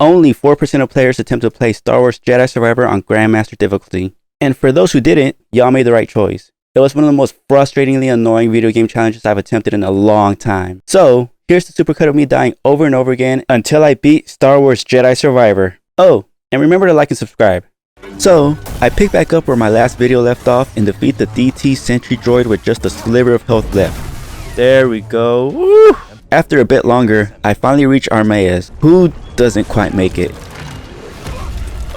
Only 4% of players attempt to play Star Wars Jedi Survivor on Grandmaster difficulty. And for those who didn't, y'all made the right choice. It was one of the most frustratingly annoying video game challenges I've attempted in a long time. So, here's the supercut of me dying over and over again until I beat Star Wars Jedi Survivor. Oh, and remember to like and subscribe. So, I pick back up where my last video left off and defeat the DT sentry droid with just a sliver of health left. There we go. Woo! After a bit longer, I finally reach Armaeus, who doesn't quite make it.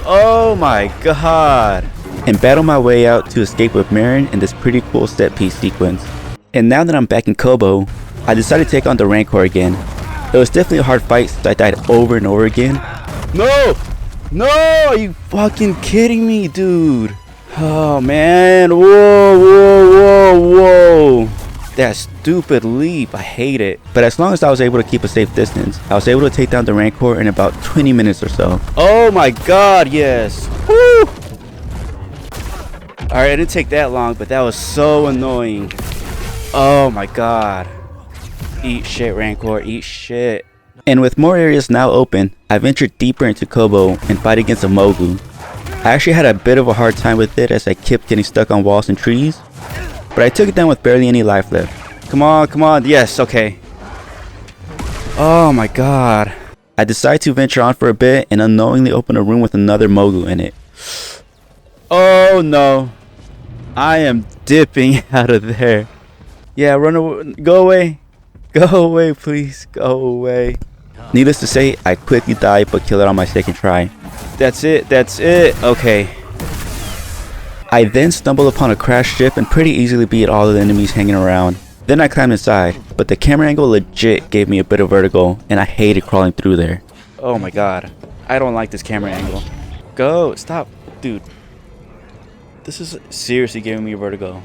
Oh my god! And battle my way out to escape with Marin in this pretty cool set piece sequence. And now that I'm back in Kobo, I decided to take on the Rancor again. It was definitely a hard fight since I died over and over again. No! No! Are you fucking kidding me, dude? Oh man, whoa, whoa, whoa, whoa. That stupid leap, I hate it. But as long as I was able to keep a safe distance, I was able to take down the Rancor in about 20 minutes or so. Oh my god, yes! Woo! Alright, it didn't take that long, but that was so annoying. Oh my god. Eat shit, Rancor, eat shit. And with more areas now open, I ventured deeper into Kobo and fight against a Mogu. I actually had a bit of a hard time with it as I kept getting stuck on walls and trees, but I took it down with barely any life left. Come on, yes, okay. Oh my god. I decided to venture on for a bit and unknowingly open a room with another Mogu in it. Oh no. I am dipping out of there. Yeah, run away. Go away. Go away, please. Go away. Needless to say, I quickly died but killed it on my second try. That's it. Okay. I then stumbled upon a crashed ship and pretty easily beat all of the enemies hanging around. Then I climbed inside, but the camera angle legit gave me a bit of vertigo and I hated crawling through there. Oh my god. I don't like this camera angle. Go. Stop. Dude. This is seriously giving me vertigo.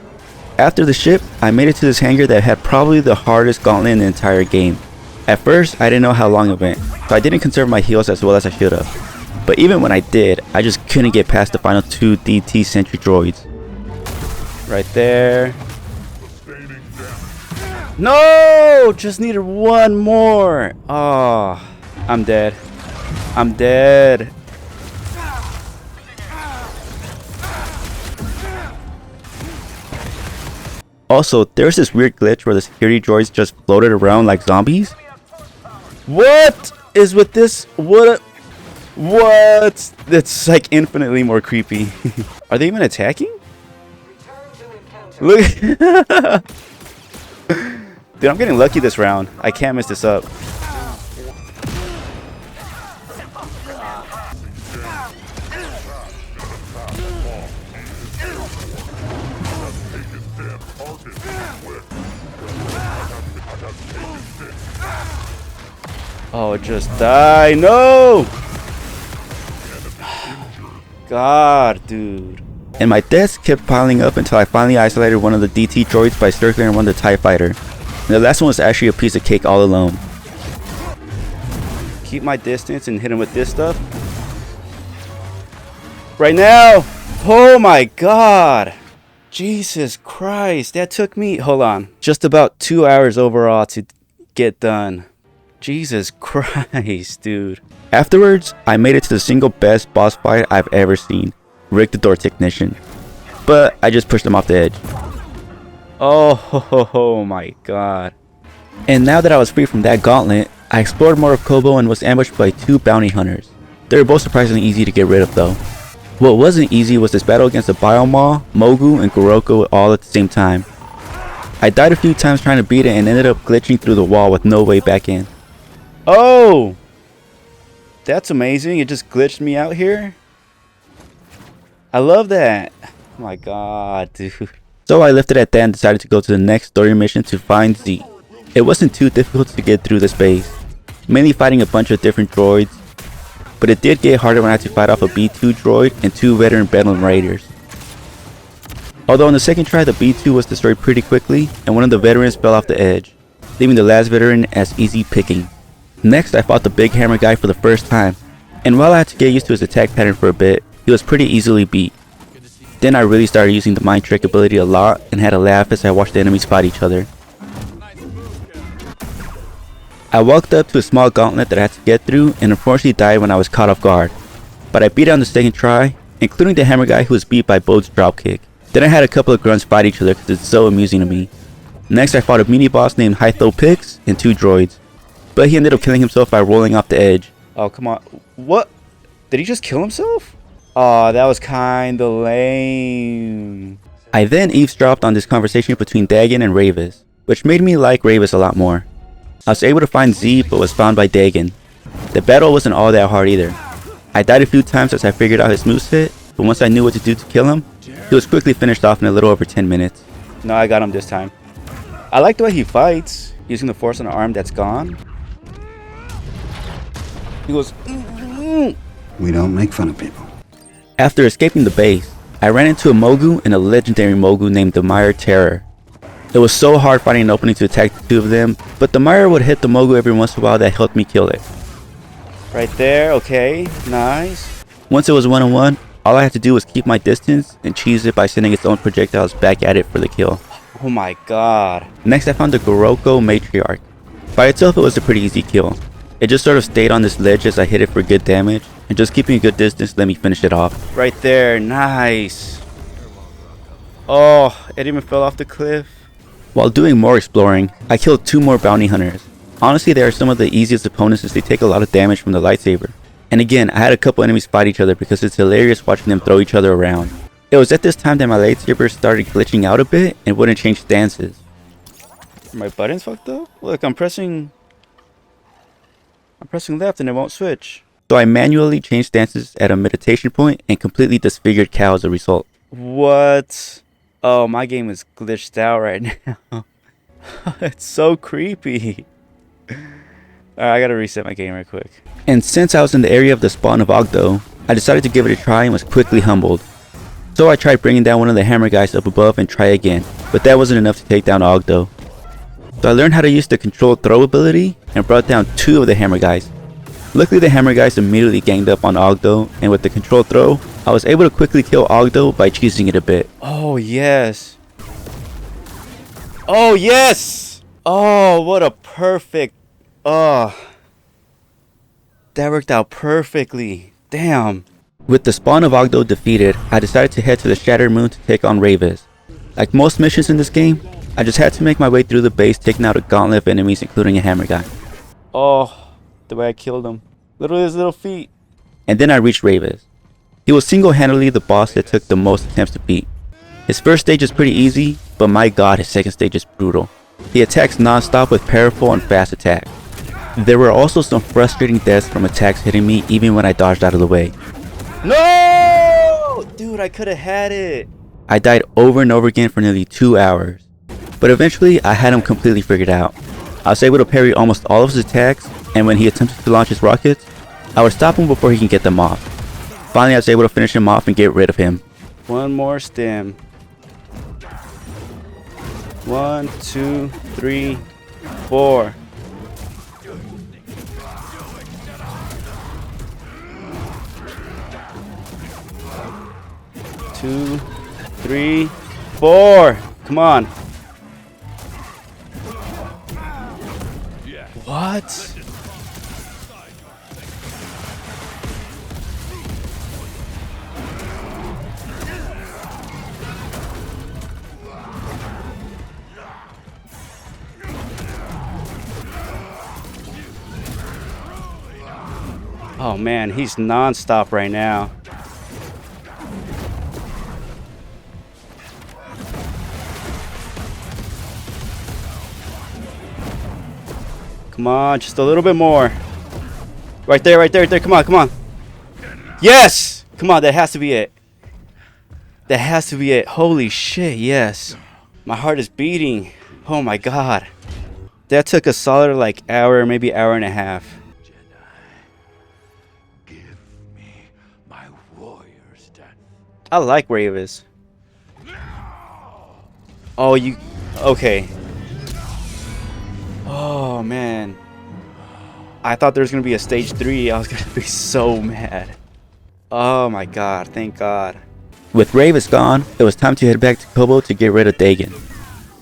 After the ship, I made it to this hangar that had probably the hardest gauntlet in the entire game. At first, I didn't know how long it went, so I didn't conserve my heals as well as I should have. But even when I did, I just couldn't get past the final two DT sentry droids. Right there. No! Just needed one more! Oh, I'm dead. I'm dead. Also, there's this weird glitch where the security droids just floated around like zombies. What is with this? What? That's like infinitely more creepy. Are they even attacking? Look. Dude, I'm getting lucky this round. I can't mess this up. Oh, just die. No! God, dude. And my deaths kept piling up until I finally isolated one of the DT droids by circling around the TIE fighter. And the last one was actually a piece of cake all alone. Keep my distance and hit him with this stuff. Right now! Oh my god! Jesus Christ, that took me, hold on, just about 2 hours overall to get done. Jesus Christ, dude. Afterwards, I made it to the single best boss fight I've ever seen, Rick the Door Technician. But I just pushed him off the edge. Oh my god. And now that I was free from that gauntlet, I explored more of Kobo and was ambushed by two bounty hunters. They were both surprisingly easy to get rid of though. What wasn't easy was this battle against the Biomaw, Mogu, and Kuroko all at the same time. I died a few times trying to beat it and ended up glitching through the wall with no way back in. Oh! That's amazing. It just glitched me out here. I love that. Oh my god, dude. So I left it at that and decided to go to the next story mission to find Z. It wasn't too difficult to get through this base, mainly fighting a bunch of different droids, but it did get harder when I had to fight off a B2 droid and two veteran Bedlam Raiders. Although on the second try the B2 was destroyed pretty quickly and one of the veterans fell off the edge, leaving the last veteran as easy picking. Next I fought the big hammer guy for the first time, and while I had to get used to his attack pattern for a bit, he was pretty easily beat. Then I really started using the mind trick ability a lot and had a laugh as I watched the enemies fight each other. I walked up to a small gauntlet that I had to get through and unfortunately died when I was caught off guard. But I beat it on the second try, including the hammer guy who was beat by Bode's dropkick. Then I had a couple of grunts fight each other because it's so amusing to me. Next I fought a mini boss named Hytho Pix and 2 droids. But he ended up killing himself by rolling off the edge. Oh come on, what? Did he just kill himself? Aw, that was kinda lame. I then eavesdropped on this conversation between Dagon and Ravis, which made me like Ravis a lot more. I was able to find Z but was found by Dagon. The battle wasn't all that hard either. I died a few times as I figured out his moveset, but once I knew what to do to kill him, he was quickly finished off in a little over 10 minutes. No, I got him this time. I like the way he fights, using the force on an arm that's gone. He goes, We don't make fun of people. After escaping the base, I ran into a Mogu and a legendary Mogu named the Mire Terror. It was so hard finding an opening to attack the two of them, but the Mire would hit the Mogu every once in a while that helped me kill it. Right there, okay, nice. Once it was 1-on-1, all I had to do was keep my distance and cheese it by sending its own projectiles back at it for the kill. Oh my god. Next I found the Goroko Matriarch. By itself it was a pretty easy kill. It just sort of stayed on this ledge as I hit it for good damage, and just keeping a good distance let me finish it off. Right there, nice. Oh, it even fell off the cliff. While doing more exploring, I killed 2 more bounty hunters. Honestly, they are some of the easiest opponents since they take a lot of damage from the lightsaber. And again, I had a couple enemies fight each other because it's hilarious watching them throw each other around. It was at this time that my lightsaber started glitching out a bit and wouldn't change stances. Are my buttons fucked up? Look, I'm pressing left and it won't switch. So I manually changed stances at a meditation point and completely disfigured Cal as a result. What? Oh, my game is glitched out right now. It's so creepy. Alright, I gotta reset my game real quick. And since I was in the area of the spawn of Ogdo, I decided to give it a try and was quickly humbled. So I tried bringing down one of the hammer guys up above and try again, but that wasn't enough to take down Ogdo. So I learned how to use the controlled throw ability and brought down 2 of the hammer guys. Luckily the hammer guys immediately ganged up on Ogdo, and with the controlled throw, I was able to quickly kill Ogdo by cheesing it a bit. Oh yes! Oh yes! Oh, what a perfect... Oh, that worked out perfectly. Damn. With the spawn of Ogdo defeated, I decided to head to the Shattered Moon to take on Ravis. Like most missions in this game, I just had to make my way through the base, taking out a gauntlet of enemies including a hammer guy. Oh, the way I killed him. Literally his little feet. And then I reached Ravis. He was single-handedly the boss that took the most attempts to beat. His first stage is pretty easy, but my god, his second stage is brutal. He attacks non-stop with powerful and fast attacks. There were also some frustrating deaths from attacks hitting me even when I dodged out of the way. No! Dude, I could have had it. I died over and over again for nearly 2 hours. But eventually, I had him completely figured out. I was able to parry almost all of his attacks, and when he attempted to launch his rockets, I would stop him before he can get them off. Finally, I was able to finish him off and get rid of him. One more stem. 1, 2, 3, 4. Two, 3, 4. Come on. What? Oh man, he's non-stop right now. Come on, just a little bit more. Right there, right there, right there. Come on, come on. Yes! Come on, that has to be it. That has to be it. Holy shit, yes. My heart is beating. Oh my god. That took a solid like hour, maybe hour and a half. Jedi, give me my warrior's death. I like Ravis. Oh, you... Okay. Oh, man. I thought there was going to be a stage 3. I was going to be so mad. Oh, my God. Thank God. With Ravis gone, it was time to head back to Kobo to get rid of Dagon.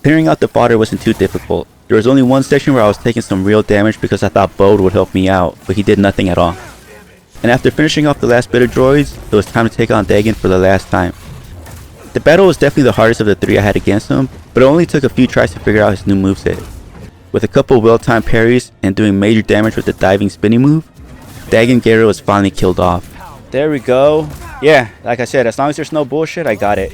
Clearing out the fodder wasn't too difficult. There was only one section where I was taking some real damage because I thought Bode would help me out, but he did nothing at all. And after finishing off the last bit of droids, it was time to take on Dagan for the last time. The battle was definitely the hardest of the 3 I had against him, but it only took a few tries to figure out his new moveset. With a couple well-timed parries and doing major damage with the diving spinning move, Dagan Gera was finally killed off. There we go. Yeah, like I said, as long as there's no bullshit, I got it.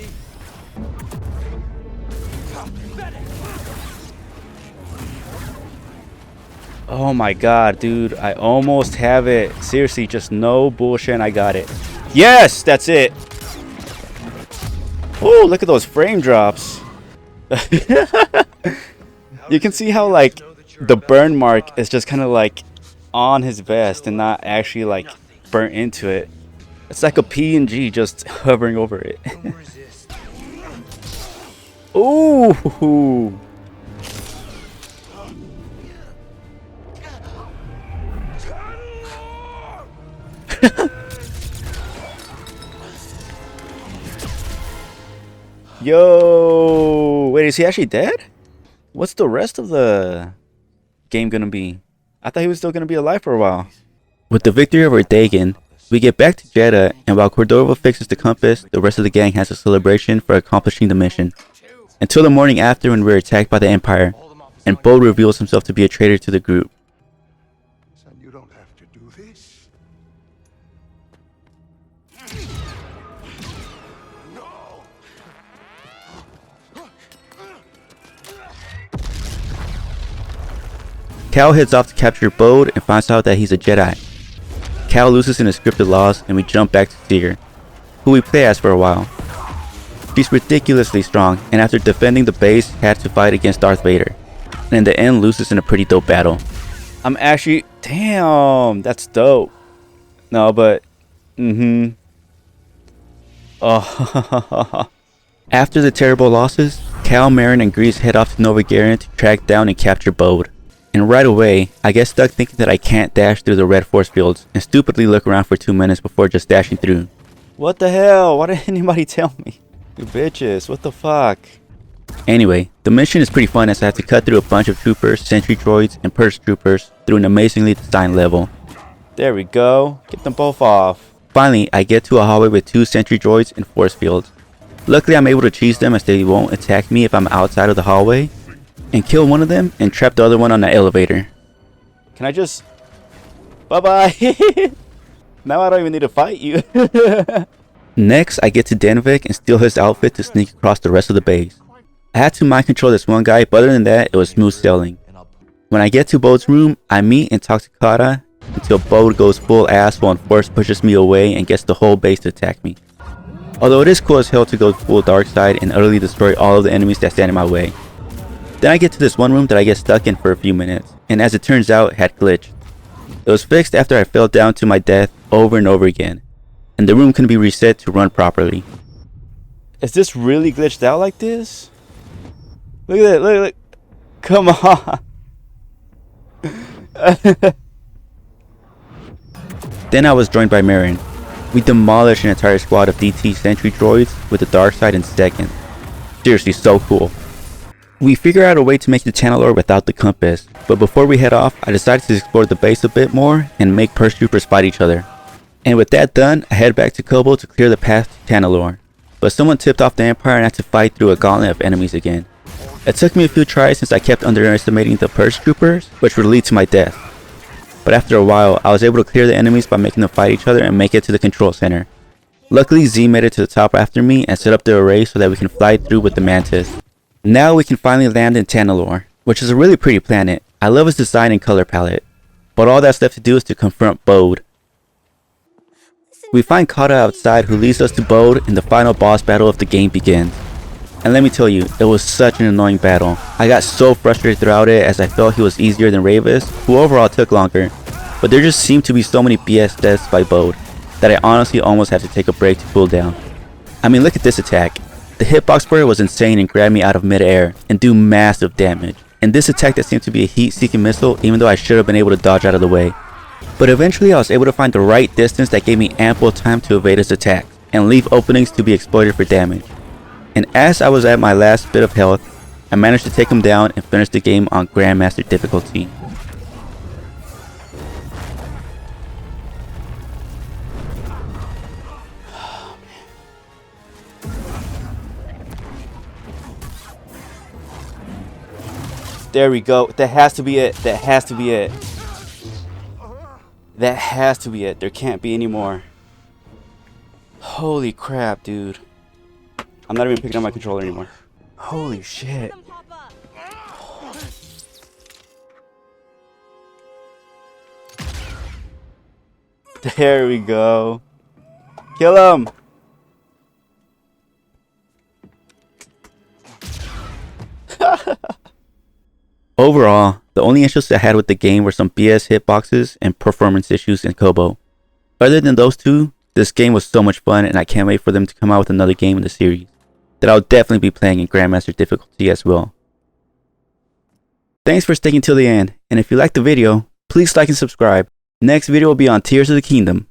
Oh my god, dude, I almost have it. Seriously, just no bullshit and I got it. Yes, that's it. Oh, look at those frame drops. You can see how like the burn mark is just kind of like on his vest and not actually like burnt into it. It's like a PNG just hovering over it. Ooh. Yo, wait, is he actually dead? What's the rest of the game gonna be? I thought he was still gonna be alive for a while. With the victory over Dagan, we get back to Jeddah, and while Cordova fixes the compass, the rest of the gang has a celebration for accomplishing the mission. Until the morning after, when we're attacked by the Empire, and Bode reveals himself to be a traitor to the group. Son, you don't have to do this. No. Cal heads off to capture Bode and finds out that he's a Jedi. Cal loses in the scripted laws, and we jump back to Seer, who we play as for a while. She's ridiculously strong, and after defending the base, had to fight against Darth Vader, and in the end loses in a pretty dope battle. I'm actually, damn, that's dope. No, but, Oh. After the terrible losses, Cal, Marin, and Grease head off to Nova Garen to track down and capture Bode. And right away, I get stuck thinking that I can't dash through the red force fields, and stupidly look around for 2 minutes before just dashing through. What the hell? Why didn't anybody tell me? You bitches, what the fuck? Anyway, the mission is pretty fun as I have to cut through a bunch of troopers, sentry droids, and purge troopers through an amazingly designed level. There we go. Get them both off. Finally, I get to a hallway with 2 sentry droids and force fields. Luckily, I'm able to cheese them as they won't attack me if I'm outside of the hallway, and kill one of them and trap the other one on the elevator. Can I just... Bye-bye. Now I don't even need to fight you. Next, I get to Denvik and steal his outfit to sneak across the rest of the base. I had to mind control this one guy, but other than that, it was smooth sailing. When I get to Bode's room, I meet and talk to Kara until Bode goes full asshole and force pushes me away and gets the whole base to attack me. Although it is cool as hell to go full dark side and utterly destroy all of the enemies that stand in my way. Then I get to this one room that I get stuck in for a few minutes, and as it turns out, it had glitched. It was fixed after I fell down to my death over and over again, and the room can be reset to run properly. Is this really glitched out like this? Look at that, look. Come on. Then I was joined by Marin. We demolished an entire squad of DT sentry droids with the dark side in seconds. Seriously, so cool. We figure out a way to make the Channelor without the compass, but before we head off, I decided to explore the base a bit more and make purge troopers fight each other. And with that done, I head back to Kobo to clear the path to Channelor. But someone tipped off the Empire and I had to fight through a gauntlet of enemies again. It took me a few tries since I kept underestimating the purge troopers, which would lead to my death. But after a while, I was able to clear the enemies by making them fight each other and make it to the control center. Luckily, Z made it to the top after me and set up the array so that we can fly through with the Mantis. Now we can finally land in Channelor, which is a really pretty planet. I love its design and color palette. But all that's left to do is to confront Bode. We find Kata outside, who leads us to Bode, and the final boss battle of the game begins. And let me tell you, it was such an annoying battle. I got so frustrated throughout it as I felt he was easier than Ravis, who overall took longer. But there just seemed to be so many BS deaths by Bode that I honestly almost had to take a break to cool down. I mean, look at this attack. The hitbox for it was insane and grabbed me out of mid-air and do massive damage. And this attack that seemed to be a heat-seeking missile, even though I should have been able to dodge out of the way. But eventually I was able to find the right distance that gave me ample time to evade his attack and leave openings to be exploited for damage. And as I was at my last bit of health, I managed to take him down and finish the game on Grandmaster difficulty. There we go. That has to be it. That has to be it. That has to be it. There can't be any more. Holy crap, dude. I'm not even picking up my controller anymore. Holy shit. There we go. Kill him. Overall, the only issues I had with the game were some BS hitboxes and performance issues in Kobo. Other than those two, this game was so much fun and I can't wait for them to come out with another game in the series that I'll definitely be playing in Grandmaster difficulty as well. Thanks for sticking till the end, and if you liked the video, please like and subscribe. Next video will be on Tears of the Kingdom.